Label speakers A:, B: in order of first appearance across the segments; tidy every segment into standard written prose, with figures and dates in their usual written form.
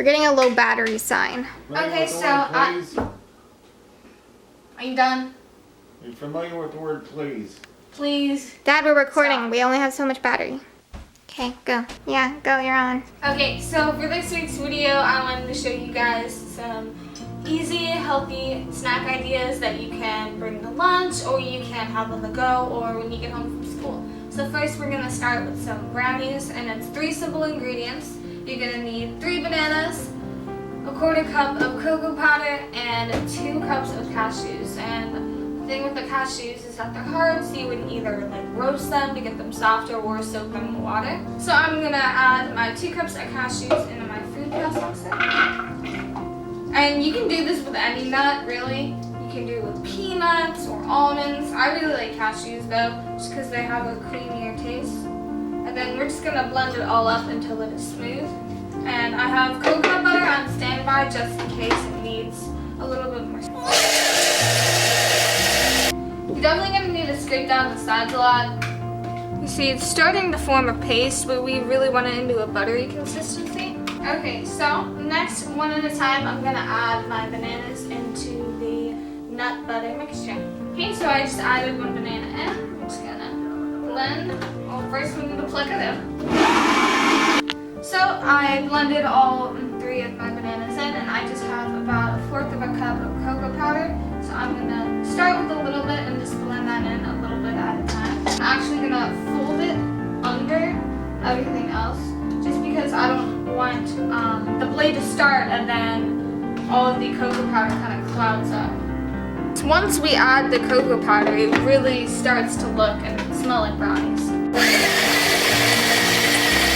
A: We're getting a low battery sign.
B: Okay, so are you done?
C: Are you familiar with the word please?
B: Please.
A: Dad, we're recording.
B: Stop.
A: We only have so much battery. Okay, go. Yeah, go, you're on.
B: Okay, so for this week's video, I wanted to show you guys some easy, healthy snack ideas that you can bring to lunch, or you can have on the go, or when you get home from school. So first we're going to start with some brownies, and it's 3 simple ingredients. You're going to need 3 bananas, a 1/4 cup of cocoa powder, and 2 cups of cashews. And the thing with the cashews is that they're hard, so you would either like roast them to get them softer or soak them in water. So I'm going to add my 2 cups of cashews into my food processor. And you can do this with any nut, really. You can do it with peanuts or almonds. I really like cashews though, just because they have a creamier taste. And then we're just gonna blend it all up until it is smooth. And I have coconut butter on standby just in case it needs a little bit more. You're definitely gonna need to scrape down the sides a lot. You see, it's starting to form a paste, but we really want it into a buttery consistency. Okay, so next, one at a time, I'm gonna add my bananas into the nut butter mixture. Okay, so I just added 1 banana in. I'm just gonna blend. Well, first we need to pluck it in. So I blended all 3 of my bananas in, and I just have about 1/4 of a cup of cocoa powder. So I'm gonna start with a little bit and just blend that in a little bit at a time. I'm actually gonna fold it under everything else, just because I don't want the blade to start and then all of the cocoa powder kind of clouds up. So once we add the cocoa powder, it really starts to look and smell like brownies.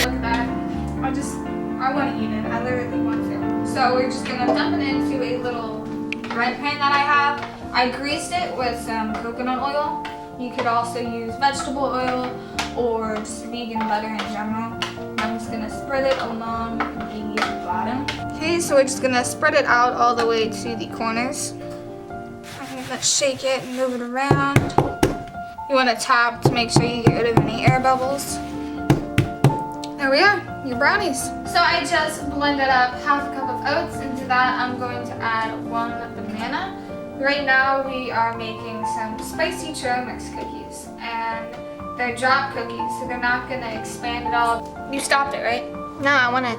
B: Look at that. I want to eat it. I literally want to. So we're just going to dump it into a little bread pan that I have. I greased it with some coconut oil. You could also use vegetable oil or just vegan butter in general. I'm just gonna spread it along the bottom. Okay, so we're just gonna spread it out all the way to the corners. I'm gonna shake it and move it around. You wanna tap to make sure you get rid of any air bubbles. There we are, your brownies. So I just blended up 1/2 cup of oats. Into that, I'm going to add 1 banana. Right now, we are making some spicy trail mix cookies, and they're drop cookies, so they're not gonna expand at all. You stopped it, right?
A: No, I want to.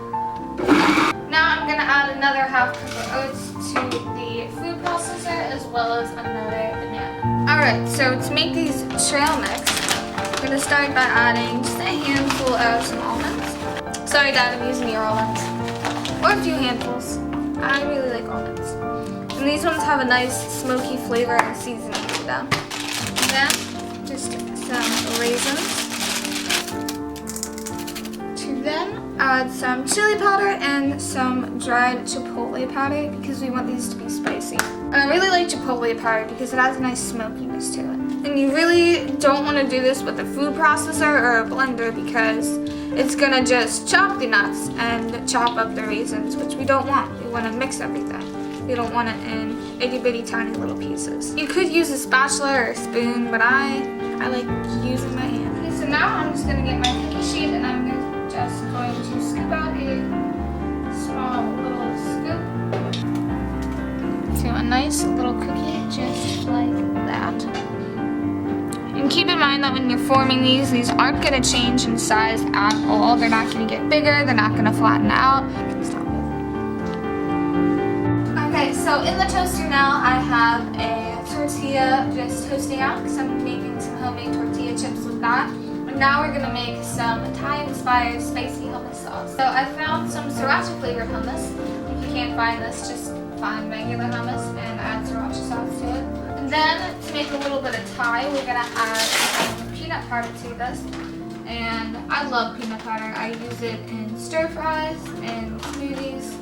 B: Now I'm gonna add another 1/2 cup of oats to the food processor, as well as another banana. Alright, so to make these trail mix, I'm gonna start by adding just a handful of some almonds. Sorry Dad, I'm using your almonds. Or a few handfuls. I really like almonds. And these ones have a nice smoky flavor and seasoning to them. And then just some raisins. To then add some chili powder and some dried chipotle powder because we want these to be spicy. And I really like chipotle powder because it has a nice smokiness to it. And you really don't want to do this with a food processor or a blender because it's gonna just chop the nuts and chop up the raisins, which we don't want. We want to mix everything. We don't want it in itty bitty tiny little pieces. You could use a spatula or a spoon, but I like using my hand. Okay, so now I'm just gonna get my cookie sheet and I'm just going to scoop out a small little scoop to a nice little cookie, just like that. And keep in mind that when you're forming these aren't gonna change in size at all. They're not gonna get bigger, they're not gonna flatten out. Okay, so in the toaster now I have a tortilla just toasting out because I'm making some homemade tortilla chips with that. And now we're gonna make some Thai-inspired spicy hummus sauce. So I found some sriracha flavored hummus. If you can't find this, just find regular hummus and add sriracha sauce to it. And then to make a little bit of Thai, we're gonna add some peanut powder to this. And I love peanut powder. I use it in stir fries and smoothies.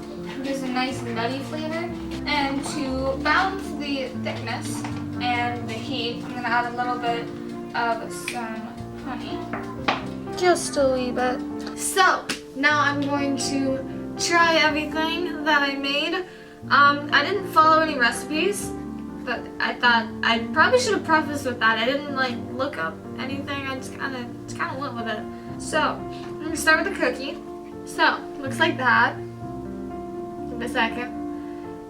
B: Gives a nice nutty flavor. And to balance the thickness and the heat, I'm gonna add a little bit of some honey. Just a wee bit. So now I'm going to try everything that I made. I didn't follow any recipes, but I thought I probably should have prefaced with that. I didn't like look up anything. I just kind of went with it. So I'm gonna start with the cookie. So looks like that. Give it a second.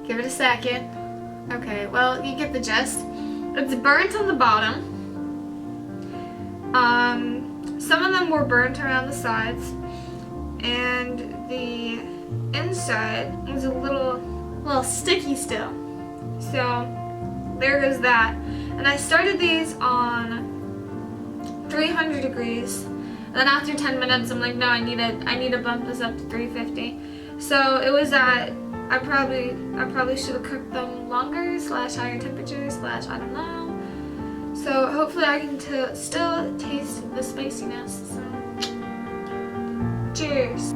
B: Give it a second. Okay, well, you get the gist. It's burnt on the bottom. Some of them were burnt around the sides. And the inside is a little sticky still. So there goes that. And I started these on 300 degrees. And then after 10 minutes, I'm like, no, I need to bump this up to 350. So it was at, I probably should have cooked them longer / higher temperatures / I don't know. So hopefully I can still taste the spiciness. So cheers.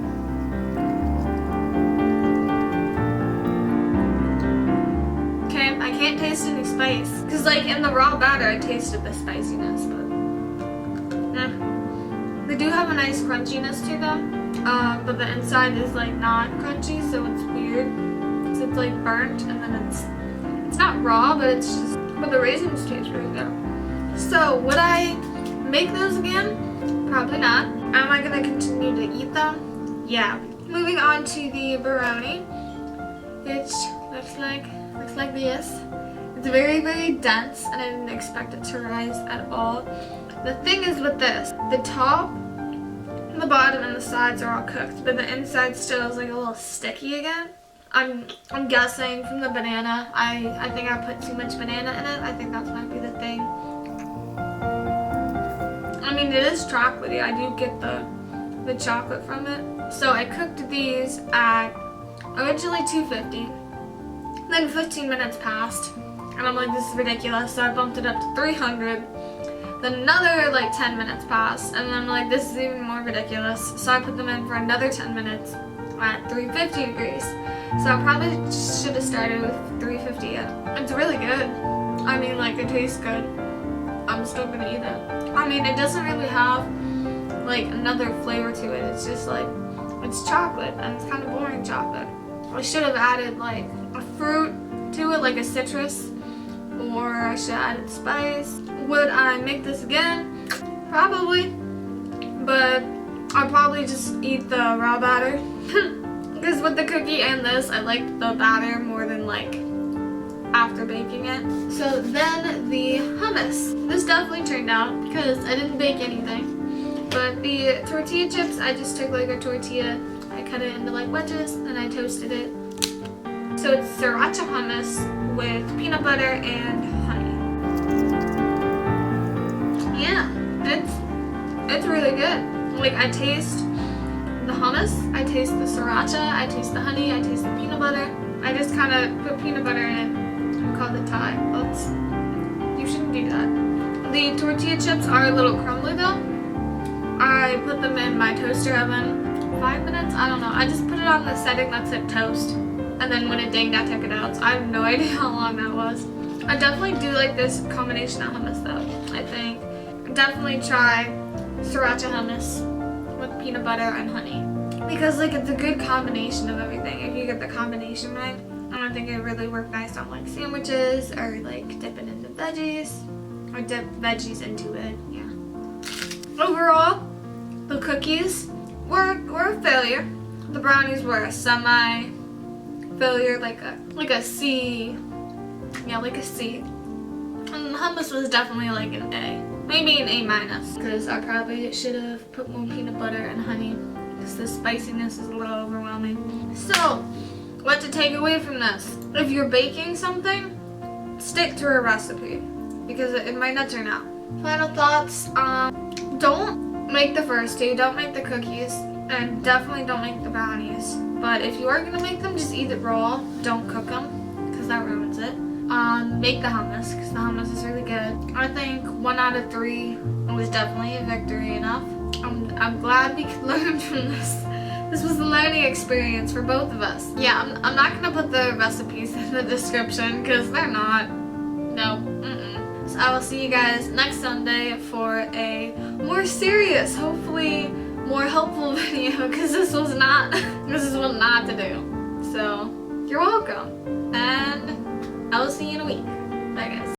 B: Okay, I can't taste any spice. Cause like in the raw batter, I tasted the spiciness, but they do have a nice crunchiness to them. But the inside is like not crunchy, so it's weird. So it's like burnt, and then it's not raw, but but the raisins taste really good. So would I make those again? Probably not. Am I gonna continue to eat them? Yeah. Moving on to the brownie, which looks like this. It's very, very dense, and I didn't expect it to rise at all. The thing is with this, the top, the bottom, and the sides are all cooked, but the inside still is like a little sticky again. I'm guessing from the banana. I think I put too much banana in it. I think that might be the thing. I mean, it is chocolatey. I do get the chocolate from it. So I cooked these at originally 250. Then 15 minutes passed, and I'm like, this is ridiculous. So I bumped it up to 300. Then another like 10 minutes passed, and I'm like, this is even more ridiculous. So I put them in for another 10 minutes at 350 degrees. So I probably should have started with 350 yet. It's really good. I mean, like, it tastes good. I'm still gonna eat it. I mean, it doesn't really have like another flavor to it. It's just like, it's chocolate, and it's kind of boring chocolate. I should have added like a fruit to it, like a citrus, or I should have added spice. Would I make this again? Probably, but I'll probably just eat the raw batter. Because with the cookie and this, I liked the batter more than like after baking it. So then the hummus. This definitely turned out because I didn't bake anything. But the tortilla chips, I just took like a tortilla, I cut it into like wedges, and I toasted it. So it's sriracha hummus with peanut butter and honey. Yeah, it's really good. Like, I taste the hummus, I taste the sriracha, I taste the honey, I taste the peanut butter. I just kind of put peanut butter in it and called it Thai. You shouldn't do that. The tortilla chips are a little crumbly though. I put them in my toaster oven 5 minutes, I don't know. I just put it on the setting that said toast. And then when it dinged, I took it out. So I have no idea how long that was. I definitely do like this combination of hummus though, I think. Definitely try sriracha hummus with peanut butter and honey. Because like it's a good combination of everything. If you get the combination right, I think it really worked nice on like sandwiches or like dipping into veggies. Or dip veggies into it, yeah. Overall, the cookies were a failure. The brownies were a semi-failure, like a C. Yeah, like a C. And the hummus was definitely like an A. Maybe an A-, because I probably should have put more peanut butter and honey, because the spiciness is a little overwhelming. So, what to take away from this? If you're baking something, stick to a recipe, because it might not turn out. Final thoughts, don't make the first two, don't make the cookies, and definitely don't make the brownies. But if you are going to make them, just eat it raw, don't cook them, because that ruins it. Make the hummus, because the hummus is really good. I think 1 out of 3 was definitely a victory enough. I'm glad we could learn from this. This was a learning experience for both of us. Yeah, I'm not going to put the recipes in the description, because they're not. No. So I will see you guys next Sunday for a more serious, hopefully more helpful video, because this was not to do. So, you're welcome. And I will see you in a week. Bye guys.